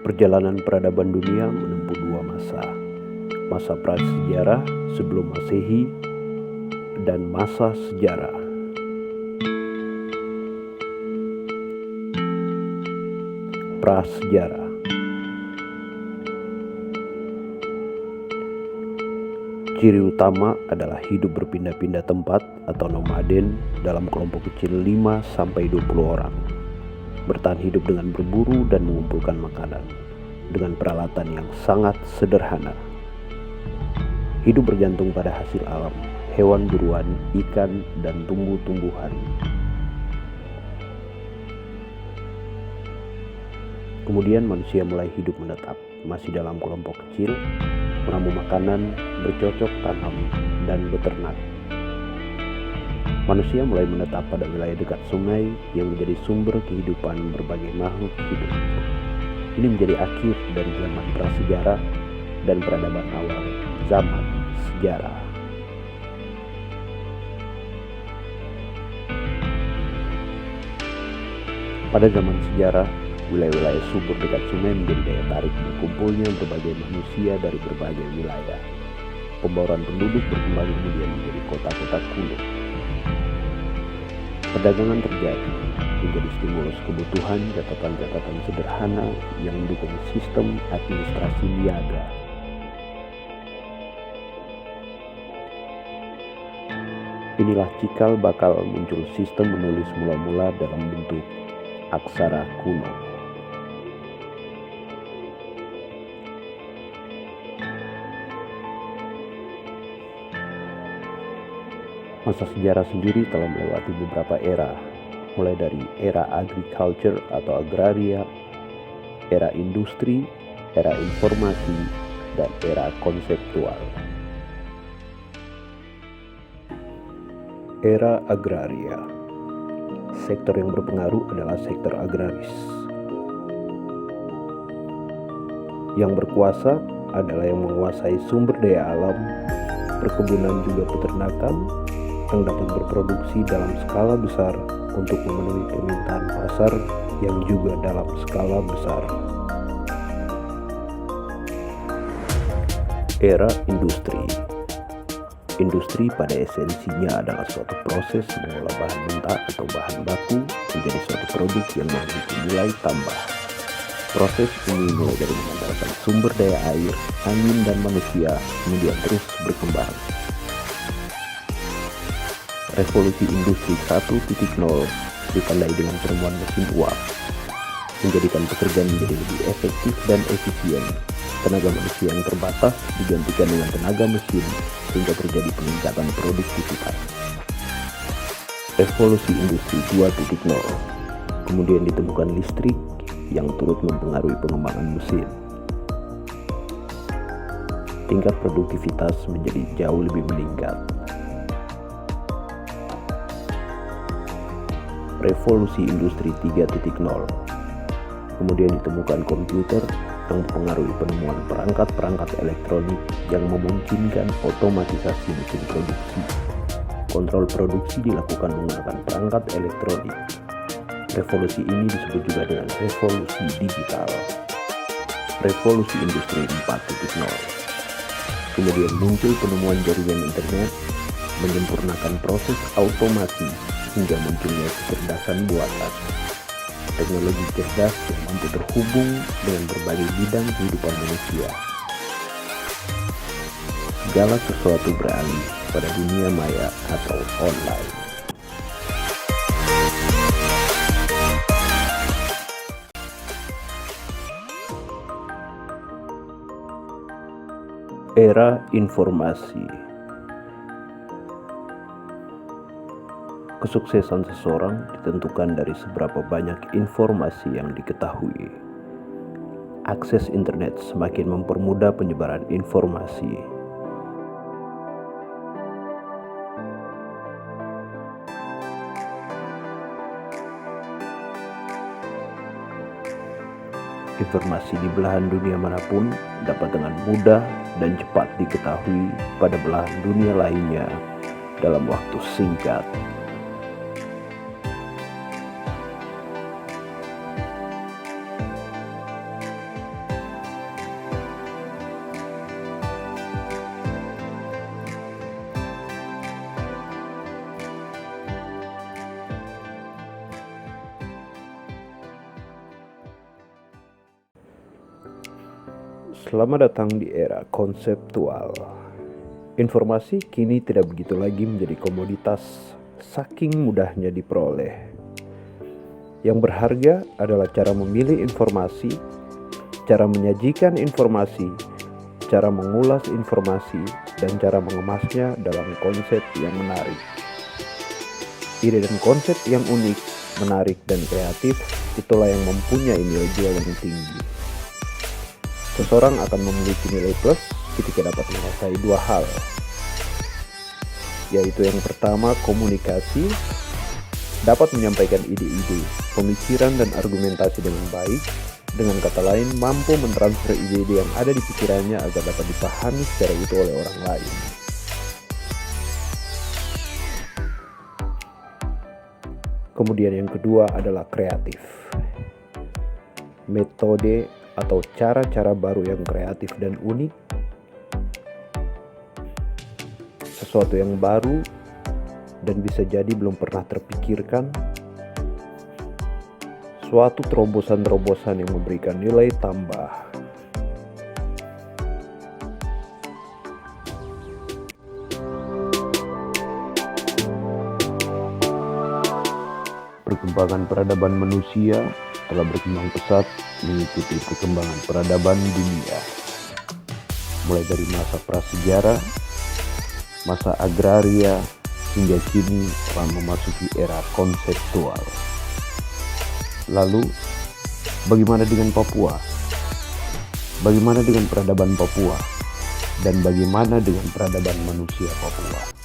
Perjalanan peradaban dunia menempuh dua masa. Masa prasejarah sebelum Masehi dan masa sejarah. Prasejarah. Ciri utama adalah hidup berpindah-pindah tempat atau nomaden dalam kelompok kecil 5-20 orang. Bertahan hidup dengan berburu dan mengumpulkan makanan dengan peralatan yang sangat sederhana. Hidup bergantung pada hasil alam, hewan buruan, ikan, dan tumbuh-tumbuhan. Kemudian manusia mulai hidup menetap, masih dalam kelompok kecil, meramu makanan, bercocok tanam, dan beternak. Manusia mulai menetap pada wilayah dekat sungai yang menjadi sumber kehidupan berbagai makhluk hidup. Ini menjadi akhir dari zaman prasejarah dan peradaban awal zaman sejarah. Pada zaman sejarah, wilayah-wilayah subur dekat sungai menjadi daya tarik berkumpulnya berbagai manusia dari berbagai wilayah. Pembauran penduduk berkembang kemudian menjadi kota-kota kuno. Perdagangan terjadi, menjadi stimulus kebutuhan catatan-catatan sederhana yang mendukung sistem administrasi niaga. Inilah cikal bakal muncul sistem menulis mula-mula dalam bentuk aksara kuno. Masa sejarah sendiri telah melewati beberapa era, mulai dari era agriculture atau agraria, era industri, era informasi, dan era konseptual. Era agraria. Sektor yang berpengaruh adalah sektor agraris. Yang berkuasa adalah yang menguasai sumber daya alam, perkebunan juga peternakan, yang dapat berproduksi dalam skala besar untuk memenuhi permintaan pasar yang juga dalam skala besar. Era industri. Industri pada esensinya adalah suatu proses mengolah bahan mentah atau bahan baku menjadi suatu produk yang memiliki nilai tambah. Proses ini mulai dari mengandalkan sumber daya air, angin, dan manusia, kemudian terus berkembang. Revolusi industri 1.0 ditandai dengan penemuan mesin uap, menjadikan pekerjaan menjadi lebih efektif dan efisien. Tenaga manusia yang terbatas digantikan dengan tenaga mesin sehingga terjadi peningkatan produktivitas. Revolusi industri 2.0, kemudian ditemukan listrik yang turut mempengaruhi pengembangan mesin. Tingkat produktivitas menjadi jauh lebih meningkat. Revolusi industri 3.0, kemudian ditemukan komputer yang mempengaruhi penemuan perangkat-perangkat elektronik yang memungkinkan otomatisasi mesin produksi. Kontrol produksi dilakukan menggunakan perangkat elektronik. Revolusi ini disebut juga dengan revolusi digital. Revolusi industri 4.0. Kemudian muncul penemuan jaringan internet, menyempurnakan proses automasi hingga munculnya kecerdasan buatan. Teknologi cerdas yang mampu terhubung dengan berbagai bidang kehidupan manusia. Segala sesuatu beralih pada dunia maya atau online. Era informasi. Kesuksesan seseorang ditentukan dari seberapa banyak informasi yang diketahui. Akses internet semakin mempermudah penyebaran informasi. Informasi di belahan dunia manapun dapat dengan mudah dan cepat diketahui pada belahan dunia lainnya dalam waktu singkat. Selamat datang di era konseptual. Informasi kini tidak begitu lagi menjadi komoditas saking mudahnya diperoleh. Yang berharga adalah cara memilih informasi, cara menyajikan informasi, cara mengulas informasi, dan cara mengemasnya dalam konsep yang menarik. Ide dan konsep yang unik, menarik, dan kreatif itulah yang mempunyai nilai jual yang tinggi. Seseorang akan memiliki nilai plus ketika dapat menguasai dua hal, yaitu yang pertama komunikasi, dapat menyampaikan ide-ide, pemikiran, dan argumentasi dengan baik. Dengan kata lain, mampu mentransfer ide-ide yang ada di pikirannya agar dapat dipahami secara utuh oleh orang lain. Kemudian yang kedua adalah kreatif. Metode atau cara-cara baru yang kreatif dan unik. Sesuatu yang baru dan bisa jadi belum pernah terpikirkan. Suatu terobosan-terobosan yang memberikan nilai tambah. Perkembangan peradaban manusia telah berkembang pesat mengikuti perkembangan peradaban dunia. Mulai dari masa prasejarah, masa agraria, hingga kini telah memasuki era konseptual. Lalu, bagaimana dengan Papua? Bagaimana dengan peradaban Papua? Dan bagaimana dengan peradaban manusia Papua?